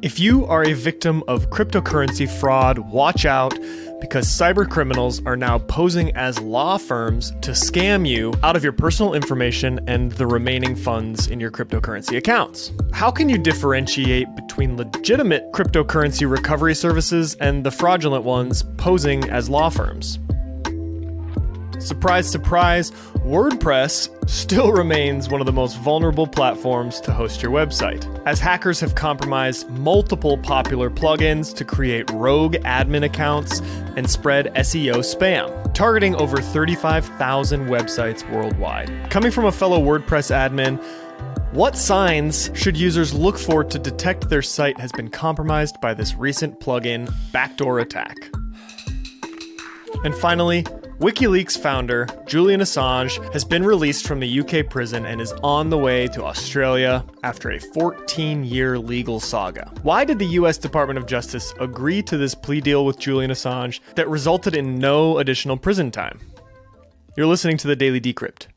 If you are a victim of cryptocurrency fraud, watch out, because cybercriminals are now posing as law firms to scam you out of your personal information and the remaining funds in your cryptocurrency accounts. How can you differentiate between legitimate cryptocurrency recovery services and the fraudulent ones posing as law firms? Surprise, surprise, WordPress still remains one of the most vulnerable platforms to host your website, as hackers have compromised multiple popular plugins to create rogue admin accounts and spread SEO spam, targeting over 35,000 websites worldwide. Coming from a fellow WordPress admin, what signs should users look for to detect their site has been compromised by this recent plugin backdoor attack? And finally, WikiLeaks founder Julian Assange has been released from the UK prison and is on the way to Australia after a 14-year legal saga. Why did the U.S. Department of Justice agree to this plea deal with Julian Assange that resulted in no additional prison time? You're listening to the Daily Decrypt.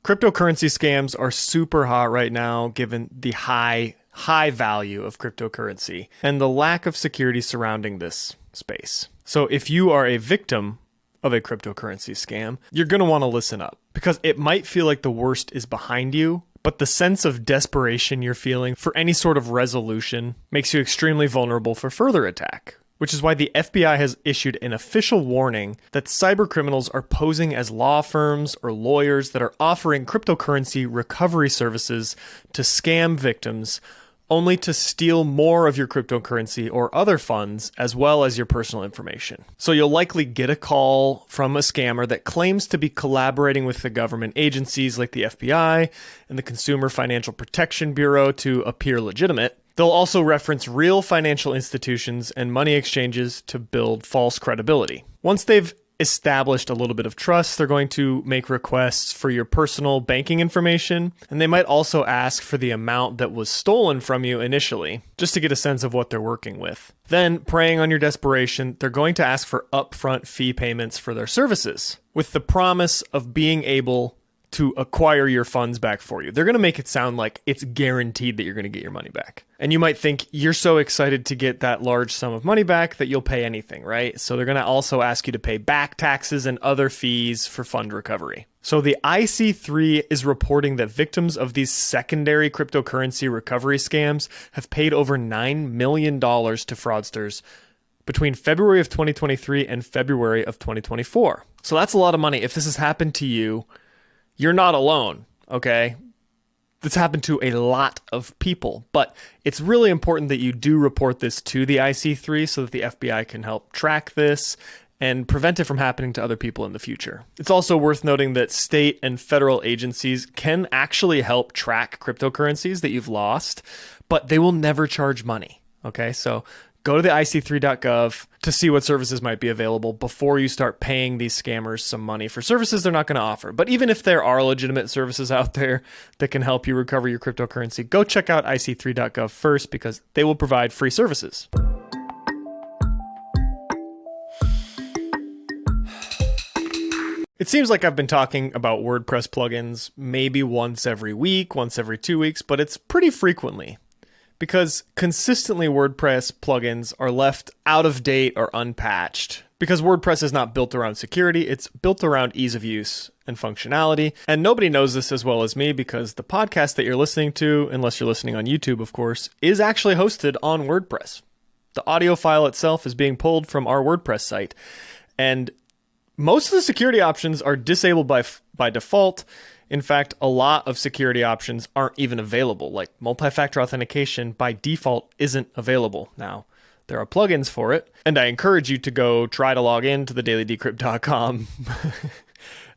Cryptocurrency scams are super hot right now, given the high value of cryptocurrency and the lack of security surrounding this space. So if you are a victim of a cryptocurrency scam, you're going to want to listen up, because it might feel like the worst is behind you, but the sense of desperation you're feeling for any sort of resolution makes you extremely vulnerable for further attack, which is why the FBI has issued an official warning that cybercriminals are posing as law firms or lawyers that are offering cryptocurrency recovery services to scam victims, only to steal more of your cryptocurrency or other funds, as well as your personal information. So you'll likely get a call from a scammer that claims to be collaborating with the government agencies like the FBI and the Consumer Financial Protection Bureau to appear legitimate. They'll also reference real financial institutions and money exchanges to build false credibility. Once they've established a little bit of trust, they're going to make requests for your personal banking information, and they might also ask for the amount that was stolen from you initially, just to get a sense of what they're working with. Then, preying on your desperation, they're going to ask for upfront fee payments for their services, with the promise of being able to acquire your funds back for you. They're going to make it sound like it's guaranteed that you're going to get your money back. And you might think you're so excited to get that large sum of money back that you'll pay anything, right? So they're going to also ask you to pay back taxes and other fees for fund recovery. So the IC3 is reporting that victims of these secondary cryptocurrency recovery scams have paid over $9 million to fraudsters between February of 2023 and February of 2024. So that's a lot of money. If this has happened to you, you're not alone, okay? This happened to a lot of people, but it's really important that you do report this to the IC3 so that the FBI can help track this and prevent it from happening to other people in the future. It's also worth noting that state and federal agencies can actually help track cryptocurrencies that you've lost, but they will never charge money, okay? So go to the ic3.gov to see what services might be available before you start paying these scammers some money for services they're not going to offer. But even if there are legitimate services out there that can help you recover your cryptocurrency, go check out ic3.gov first, because they will provide free services. It seems like I've been talking about WordPress plugins maybe once every week, once every 2 weeks, but it's pretty frequently, because consistently WordPress plugins are left out of date or unpatched. Because WordPress is not built around security, it's built around ease of use and functionality. And nobody knows this as well as me, because the podcast that you're listening to, unless you're listening on YouTube, of course, is actually hosted on WordPress. The audio file itself is being pulled from our WordPress site. And most of the security options are disabled by default. In fact, a lot of security options aren't even available, like multi-factor authentication by default isn't available now. There are plugins for it, and I encourage you to go try to log in to thedailydecrypt.com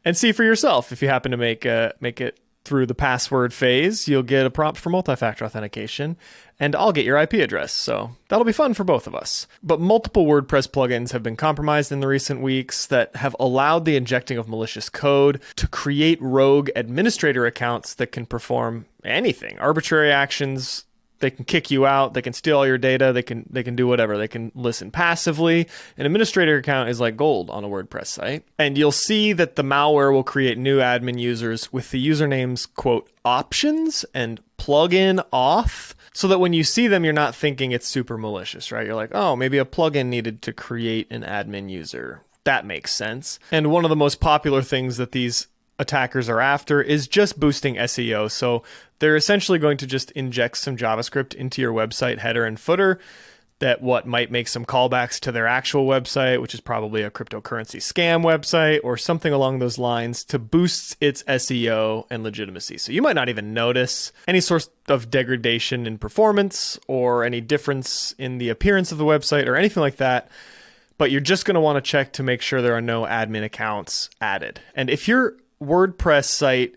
and see for yourself. If you happen to make it through the password phase, you'll get a prompt for multi-factor authentication, and I'll get your IP address, so that'll be fun for both of us. But multiple WordPress plugins have been compromised in the recent weeks that have allowed the injecting of malicious code to create rogue administrator accounts that can perform anything, arbitrary actions. They can kick you out, they can steal all your data, they can do whatever. They can listen passively. An administrator account is like gold on a WordPress site. And you'll see that the malware will create new admin users with the usernames, quote, options and plugin off so that when you see them, you're not thinking it's super malicious, right? You're like, oh, maybe a plugin needed to create an admin user. That makes sense. And one of the most popular things that these attackers are after is just boosting SEO. So they're essentially going to just inject some JavaScript into your website header and footer that might make some callbacks to their actual website, which is probably a cryptocurrency scam website or something along those lines, to boost its SEO and legitimacy. So you might not even notice any sort of degradation in performance or any difference in the appearance of the website or anything like that, but you're just going to want to check to make sure there are no admin accounts added. And if your WordPress site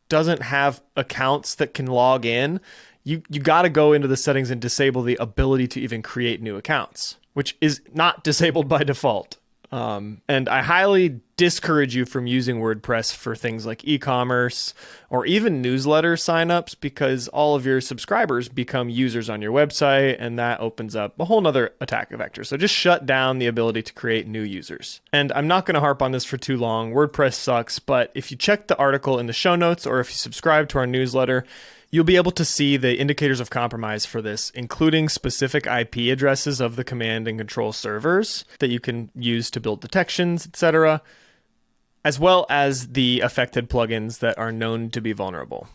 doesn't have accounts that can log in, you got to go into the settings and disable the ability to even create new accounts, which is not disabled by default. And I highly discourage you from using WordPress for things like e-commerce or even newsletter signups, because all of your subscribers become users on your website, and that opens up a whole nother attack vector. So just shut down the ability to create new users. And I'm not going to harp on this for too long. WordPress sucks, but if you check the article in the show notes or if you subscribe to our newsletter, you'll be able to see the indicators of compromise for this, including specific IP addresses of the command and control servers that you can use to build detections, etc., as well as the affected plugins that are known to be vulnerable.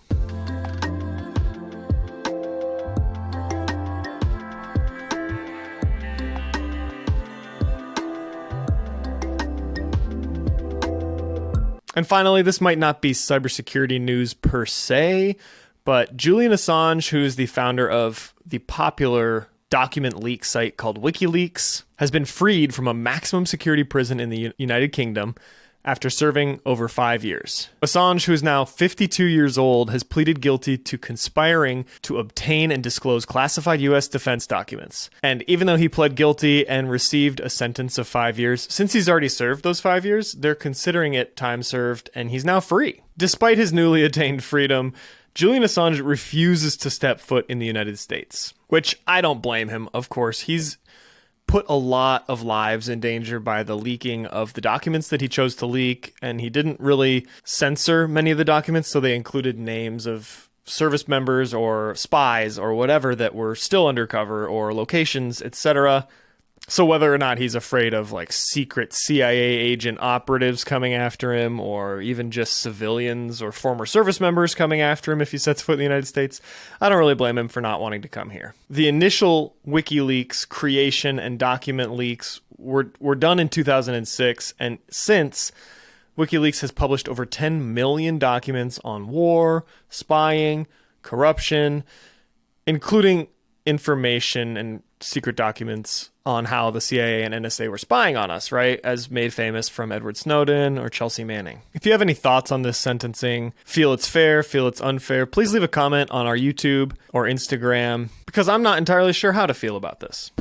And finally, this might not be cybersecurity news per se, but Julian Assange, who is the founder of the popular document leak site called WikiLeaks, has been freed from a maximum security prison in the United Kingdom after serving over 5 years. Assange, who is now 52 years old, has pleaded guilty to conspiring to obtain and disclose classified U.S. defense documents. And even though he pled guilty and received a sentence of 5 years, since he's already served those 5 years, they're considering it time served, and he's now free. Despite his newly attained freedom, Julian Assange refuses to step foot in the United States, which I don't blame him, of course. He's put a lot of lives in danger by the leaking of the documents that he chose to leak, and he didn't really censor many of the documents, so they included names of service members or spies or whatever that were still undercover, or locations, etc. So whether or not he's afraid of like secret CIA agent operatives coming after him, or even just civilians or former service members coming after him if he sets foot in the United States, I don't really blame him for not wanting to come here. The initial WikiLeaks creation and document leaks were done in 2006, and since, WikiLeaks has published over 10 million documents on war, spying, corruption, including information and secret documents on how the CIA and NSA were spying on us, right? As made famous from Edward Snowden or Chelsea Manning. If you have any thoughts on this sentencing, feel it's fair, feel it's unfair, please leave a comment on our YouTube or Instagram, because I'm not entirely sure how to feel about this.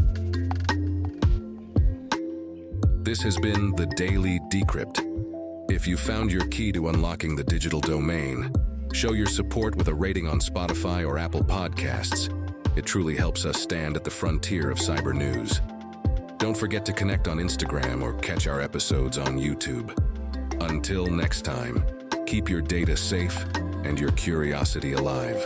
This has been the Daily Decrypt. If you found your key to unlocking the digital domain, show your support with a rating on Spotify or Apple Podcasts. It truly helps us stand at the frontier of cyber news. Don't forget to connect on Instagram or catch our episodes on YouTube. Until next time, keep your data safe and your curiosity alive.